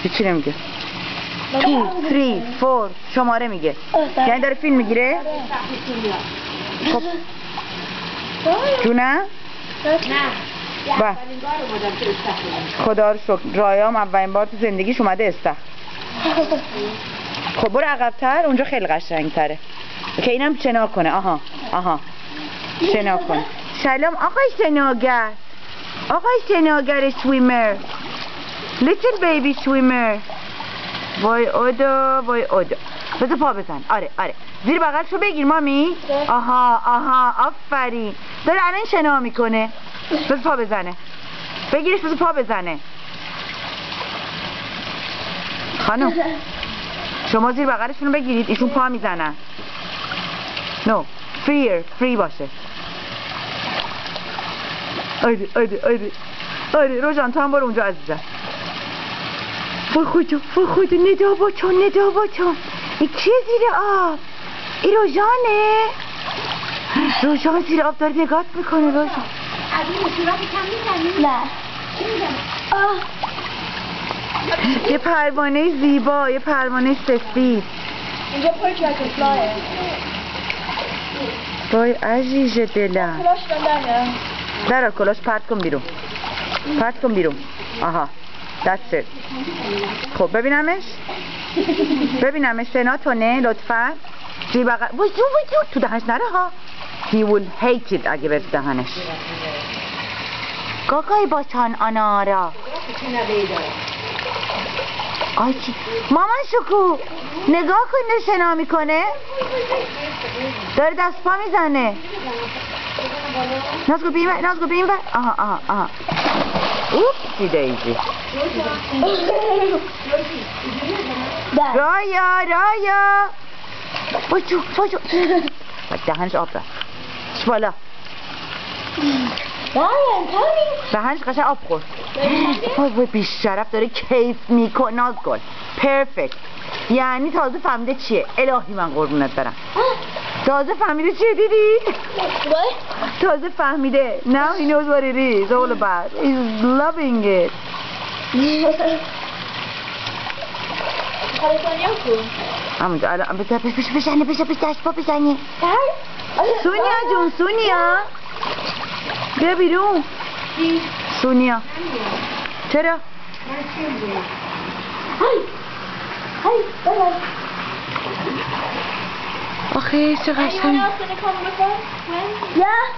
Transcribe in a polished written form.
هیچی نمیگه. 2 3 4 شماره میگه. یعنی داره فیلم میگیره. خب جونه؟ نه. با خدا رو شکر رایام اولین بار تو زندگیش اومده استخر. خب برو عقب‌تر، اونجا خیلی قشنگ‌تره که اینم شنا کنه. آها شنا کن. سلام آقای شناگر، آقای شناگر سویمر، لیتل بیبی سویمر. وای اودا وای اودا. بذار پا بزن. آره زیر بغلشو بگیر مامی. آها آفرین. داره الان شنا میکنه. بذار پا بزنه. بگیرش بذار پا بزنه. خانم شما زیر بغلشون رو بگیرید، ایشون پا میزنن. نو فری باشه. آره روشن تو هم برو اونجا عزیزم. وای خدا ندا بچون این کیه زیر آب؟ این روژان زیر آب داره نگات میکنه. روژان از این مشورات کم میزنی؟ نه. یه پروانه زیبا، یه پروانه سفید. اینجا پرچ فلایه. وای عزیز دلم. کلاش بندنه. در کلاش پرت کن بیرون. آها that's it. خب ببینمش سناتونه لطفا. زیر بغل وجود تو دهنش نره ها. he will hate it اگه بره دهنش. گاگای باشان آنارا. آی چی؟ مامان شکو نگاه کن داره شنا میکنه. داره دست پا میزنه. نازگو بیم بر. آها اوپسی دیزی. رایا بچو دهنش آب رفت. بالا دهنش قشنگ آب خورد. وای بیشرف داره کیف میکنه. نازگل پرفکت. یعنی تازه فهمیده چیه. الهی من قربونت برم. تازه فهمیده چیه دیدی؟ تازه فهمیده. Now he knows what it is all about. He's loving it. همونجا الان بزنی. سونیا جون سونیا بیا بیرون. سونیا چرا؟ آخه چه قشنگ. Yeah.